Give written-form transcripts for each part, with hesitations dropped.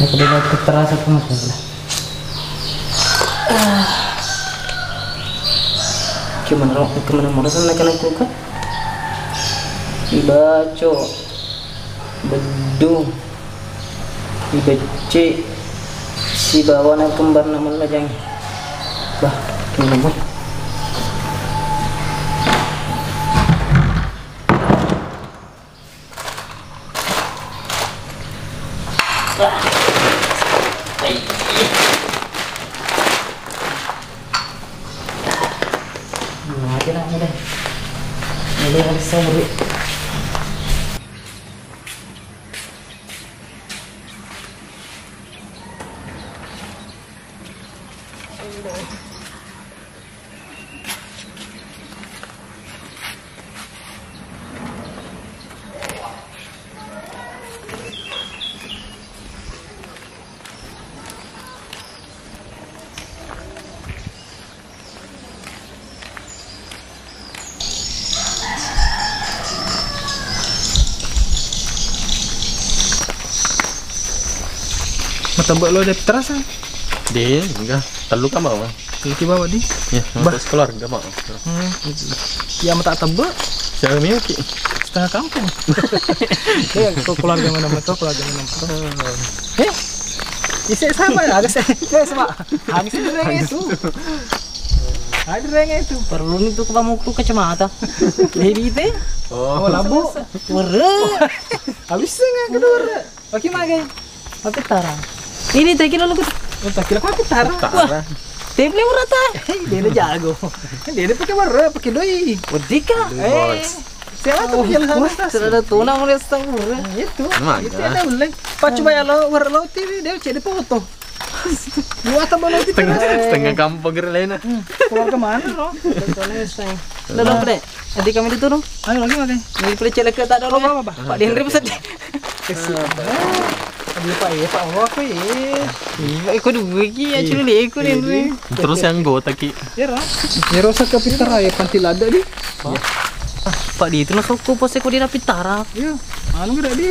Nakalimutan ko terasa po masalah. Kemana marasan na kanang kuka? Ibaco, bedu, ibece, si bawa ng kembar naman lajang. Bah, kemana mo? Ini harus sabri. Matambak lo ada terasa? Dia enggak, terlalu kan mau. Lagi bawa di? Ya, untuk keluarga mau. Ya mata tebak. Siapa miyuki? Setengah kampung. Ya, keluarga mana mereka, keluarga mana mereka. Isi sama ya, agak saya sama. Habis itu. Ada reng itu. Perlu nih tuh kamu tuh kacamata. Jadi itu. Oh, lampu. Were. Habis enggak kedua. Oke, magai. Apa tara? Ini tak kira lu ke. Tak kira apa tara? Wah. Temple merata. Dia udah jago. Dia pakai warna, pakai doi. Wadika. Siapa tuh yang sana? Sudah tuna mulai setengah. Itu. Itu ada ulang. Pas coba ya lo war lo TV dia jadi foto. Dua tambah lo setengah kampung lain. Keluar kemana lo? Contohnya sayang. Dalam pada. Adik kami itu dong. Ayo lagi makan. Ini pilih celek tak ada lo. Pak Henry pesan. Aduh Pak ya Pak aku ya. Iya, ikut dua ki ya curi ikut ini. Terus yang gue taki. Ya roh. Ya roh ke Pitara ya panti lada di. Pak di itu nak aku pos aku di Pitara. Iya. Anu gede di.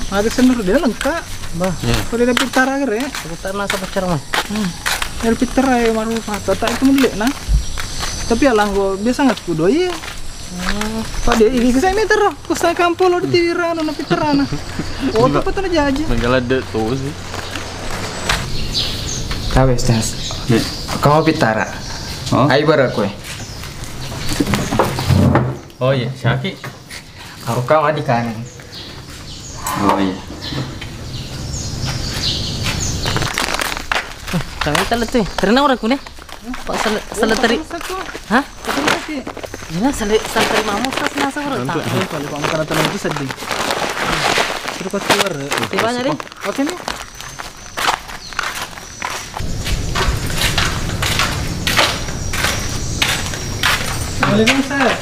Ada senur dia lengkap. Bah. Kalau di Pitara gede. Pitara nasa pacar mah. Dari Pitara ya maru Pak. Tak itu mulai nah. Tapi alang gue biasa nggak kudo ya. Pak dia ini saya meter roh. Kusa kampung lo di Tira no Pitara nah. Oh, apa tuh aja aja. Menggala de tuh sih. Tahu Stas. Kamu Pitara. Oh. Ayo bareng kue. Oh iya, Syaki. Aku kamu di kanan. Oh iya. Kami telat tuh. Karena orang kuning. Pak seletari. Hah? Ya, seletari mamu tas nasa orang tak. Kalau kamu karena telan itu sedih. Suruh kau keluar. Tiba nyari. Oke nih. Waalaikumsalam.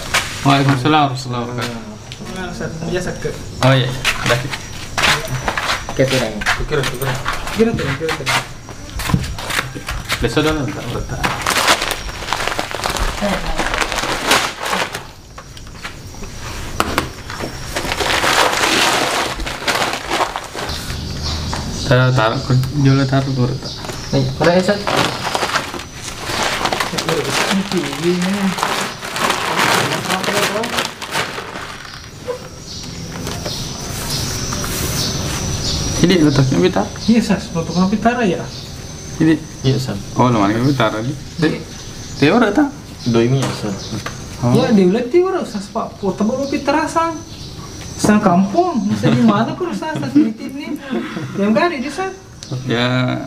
Waalaikumsalam warahmatullahi wabarakatuh. Biasa ke. Oh iya, udah. Ketiranya. Kira. Kira tuh. Besok dah tak berta. Taruh jual taruh berta. Nih, mana Esat? Ini letaknya Pitara. Iya Sas, untuk Pitara ya. Ini iya san. Oh lemari Pitara ni. Teo rata. Doi mi san. Ya dia udah tiur Sas Pak. Foto baru Pitara sang. Sang kampung, bisa di mana kok Sas titip nih? Yang gari di Sas. Ya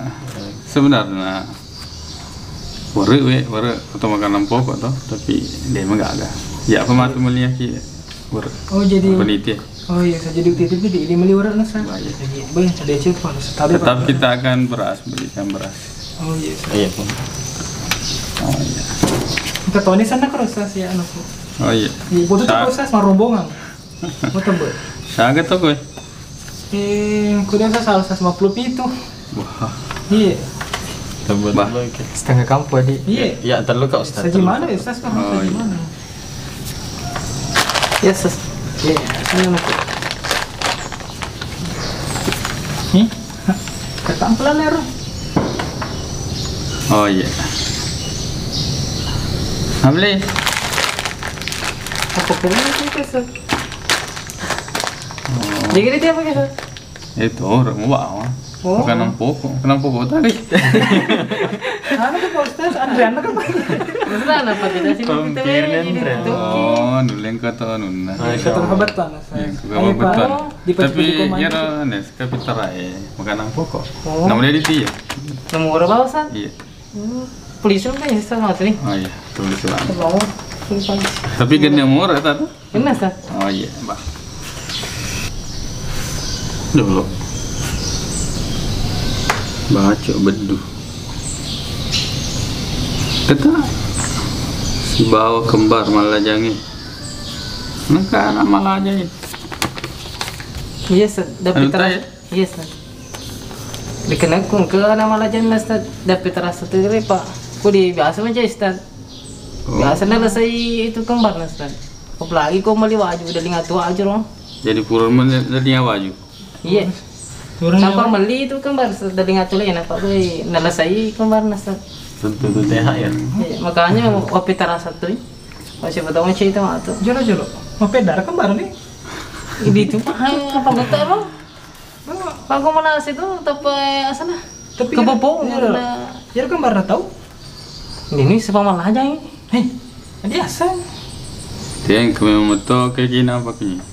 sebenarnya baru atau makanan pokok toh, tapi dia emang gak ada. Ya pematu melihat ki baru. Oh jadi. Peneliti. Oh iya, saya jadi titip di ini meliuran Sas. Baik, ada cepat. Tetap kita akan belikan beras. Oh iya. Iya pun. Oh iya. Ke Tony sana ke Sas ya anakku. Oh iya. Butuh tuh Sas marombongan. Mau tembak. Saga tuh gue. Kuliah Sas 50 itu. Wah. Iya. Tebet Setengah kampung di. Iya. Ya terlalu kau Ustaz. Gimana ya Sas kan? Gimana? Ya Sas. Iya, ini anakku. Nih. pelan ero. Oh iya. Amli. Apa kena sih kesel? Jadi dia apa kesel? Itu orang mau bawa. Oh. Kenapa pokok tadi? Ano tuh Pak Ustaz? Andriana kan Pak? Maksudnya apa kita sini kita ini tuh. Oh, nuleng kata nuna. Terhambat Pak. Ya, kagak betul. Di pas Tapi beli komando. ya nes kapitarai makanan pokok. Oh. Namanya di dia. Nomor berapa San? Iya. Polisi kan ya sama nih. Oh iya, tulis ulang. Mau. Tapi kan yang murah tadi. Enak San. Oh iya, Mbak. Dulu. Baca bedu. Kata si bawa kembar malah jangan. Nangka anak malah aja ini. Iya San. Anu Dapat tanya? terasa. Iya San. Dikenakun ke anak malah jangan San. Dapat terasa tuh Pak. Kau di biasa aja Ustaz. Biasa na saya itu kembar Ustaz. Apalagi kau meli waju udah lingat tua aja loh. Jadi purun dari waju. Iya. Sampai meli itu kembar dari ngatul ya Pak gue nalasai kembar Ustaz. Tentu itu THR. Iya, makanya kopi terasa tuh. Pas siapa tahu cerita mah tuh. Jolo. Mau pedar kembar nih. Ini tuh apa betul loh? Pak kau mana situ tapi asana. Tapi Kebopong ya, ya kembar tahu. Ini sepama aja ini. Hei, biasa. Dia yang kememoto kayak gini apa kini?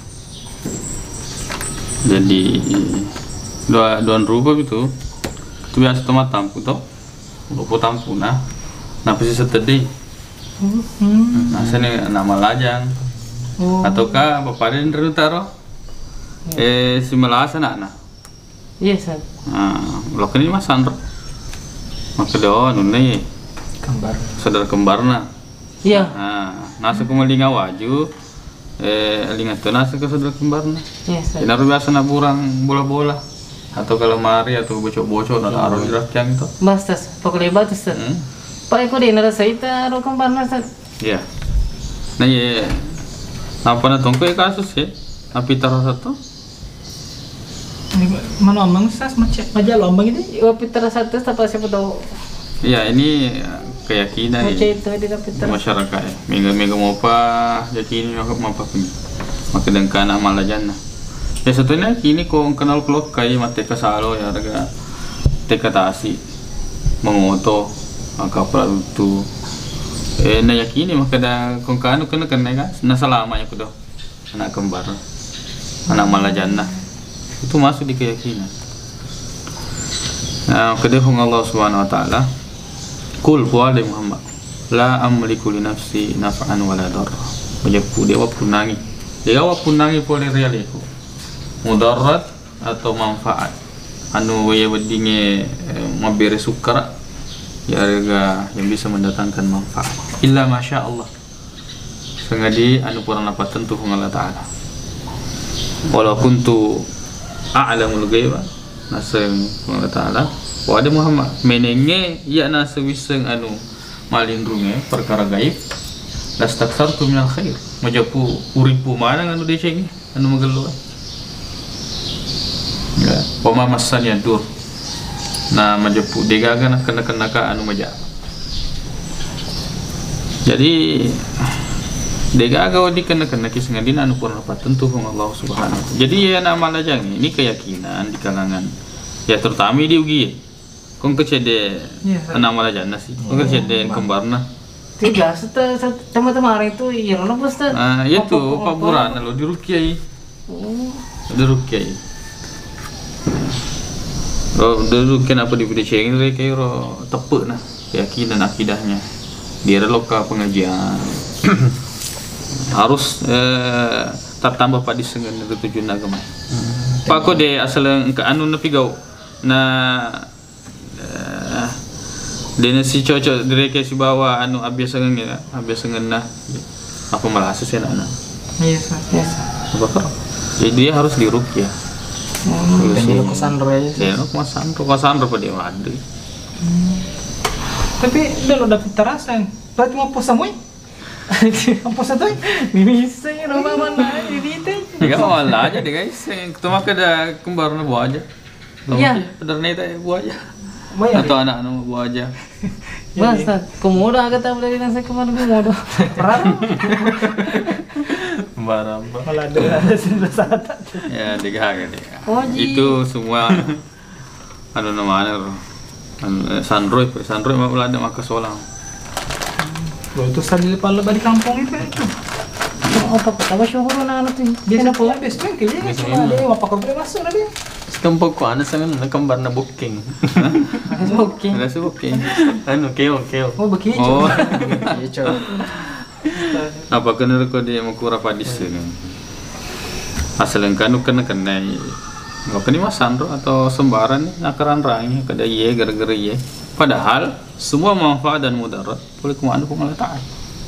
Jadi dua rupa itu biasa tomat tampu toh, rupa tampu nah pasti setedi. Nah sini nama lajang. Ataukah bapak dia dari utara? Si melasa nak. Iya San. Nah, lo ini mas Sandro. Maka doa nunai Kembar. saudara kembarna. Iya. Nah, nasa kumalinga waju. Lingat tuh nasa ke saudara kembarna. Iya San. Inaru biasa naburang bola-bola atau kalau mari atau bocok-bocok dan taruh di rakyat itu. Bastas, pokoknya batu San. Pak aku di nalasai taruh kembar San. Iya. Nah ya, apa na tongko kasus ya? Api taruh satu. Mana omong Ustaz maja lombang ini. Kopi terasa tuh apa siapa tahu. Iya ini keyakinan Baca ya. itu di kopi terasa. Masyarakat ya. Minggu mau apa? Yakini mau apa pun. Maka dengan amal jannah. Ya satunya kini kau kenal klok kayak mate kasalo ya harga teka tasi mengoto maka produk na yakini maka da kung kano kena nasa lama ya kudo anak kembar anak malajannah itu masuk di keyakinan. Nah kedehong Allah subhanahu wa ta'ala kul puade Muhammad la amliku li nafsi naf'an wala darra majapu dewa punangi pole realiku mudarat atau manfaat anu waya bedinge mabere sukara ya harga yang bisa mendatangkan manfaat illa masya Allah sengadi anu purana tentu Allah ta'ala walaupun tu a'lamul ghaiba naseng Allah ta'ala wa ada Muhammad menenge ya nasa wiseng anu malindrunge perkara gaib lastaksartu minal khair majapu uripu mana anu decengi anu magelu ya poma masan ya dur nah majapu degaga nak kena ka anu maja jadi degaga wadi kena kisah dina anu purna tentu Allah subhanahu jadi ya nama lajang ini keyakinan di kalangan ya terutama di ugi kong kecede nama lajang nasi kong kecede kembarna Tiga, teman-teman itu iya mana Ustaz? nah itu Pak Buran lo di Rukiai di Rukiai dulu kenapa di video sharing kayak tepe nah keyakinan akidahnya dia loka pengajian harus tertambah pada dengan tujuan agama. Pak ko de asal ke anu na pigaw na dena si cocok dire ke si bawa anu abiasa ngen na apa malasa sih na Iya Ustaz. Yes. apa jadi dia harus diruqyah. Jadi lo kesandro aja sih. Ya, kuasandro pada wadi. Tapi udah lo dapet terasa. Berarti mau puasa moy? Mau puasa tuh? Bisa ya rumah mana di itu. Enggak mau aja deh guys. Yang ketemu ada kembar na bawa aja. Iya. Bener itu buaya. Bayar. Atau anak buaya. Mas, Ustaz, komodo agak tak boleh bilang saya kemarin komodo. Perang. Baramba. Malah ada satu. Ya, dega. Oh, ji. Itu semua anu namanya Sandroid mah ulah ada maka solang. Loh, itu tadi lepas di kampung itu. Oh, apa tahu syukur na ano tuh. Biasa po, best friend kaya. Cuma ada apa kau boleh masuk na dia. Setempat ko ano sa na kembar na booking. Oke. Ada sa booking. Ano keo. Oh, begitu. Oh. Iya, Apa kena ko di makura padis ini. Asal kanu kena nggak kena mas Sandro atau sembaran nakaran rangi kada ye gara-gara ye. Padahal semua manfaat dan mudarat boleh kumanu kung Allah Ta'ala.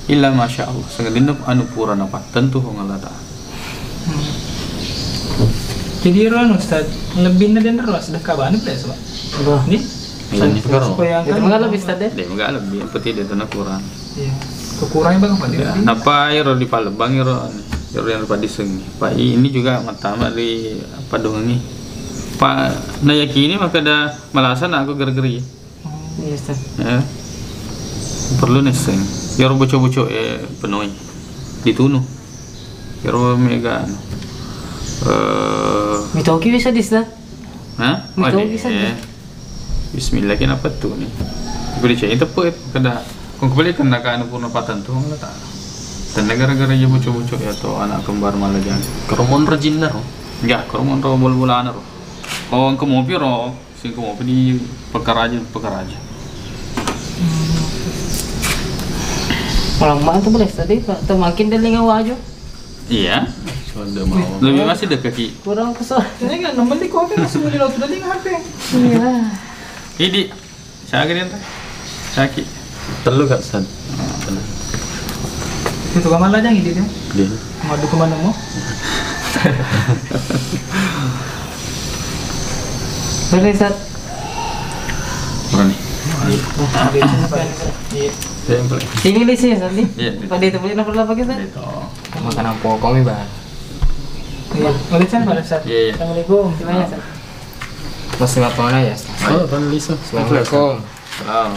Illa masya Allah. Sangadin anu pura apa tentu kung Allah Ta'ala. Jadi Ron Ustaz, lebih na din Ron sedekah ba? Ano pala sa ba? Bah. Ni? Ini sekarang. Supaya Itu mga lebih Ustaz deh. Dia enggak lebih, yang penting dia tanah kurang. Iya. Kekurangan bang apa dia? Napa iro di Palembang iro yang padiseng. Pak ini juga matama di Padungan nih. Pak nayakini maka ada malasan aku gara-gara Iya, Ustaz. ya. Perlu neseng. Iro bocor-bocor penuh ditunuh. Iro mega Mitoki bisa di Ustaz. Hah? Betul, bisa dia. Bismillah kenapa tuh nih? Beri cahaya tepuk kada. Kung kembali kena ka anu purna patan tuh Allah Ta'ala. Dan gara-gara dia bocor-bocor ya tuh anak kembar malah jangan. Keromon rajin na ro. Enggak, kalau mau bola-bola ro. Oh, ang kemopi ro, sing kemopi di perkara aja. Orang mah tuh boleh tadi, Pak. Tuh makin dia lingaw aja. Iya. Sudah mau. Lebih masih dekat ki. Kurang kesal. Ini kan naman di kopi masuk di laut tadi HP. Iya. Idi. Sakit ente. Sakit. Telu gak San? Itu kamar aja gitu dia. Dia. Madu kemana mau? Boleh Ustaz. Berani. Iya. Saya yang paling. Sini di sini Ustaz nih. Iya. Pada itu boleh nak berapa kita? Itu. Makanan pokok nih, Bang. Iya. Boleh kan pada saat. Iya. Assalamualaikum. Gimana Ustaz? Mas ngapa ya? Oh, kan Lisa. Assalamualaikum. Wow.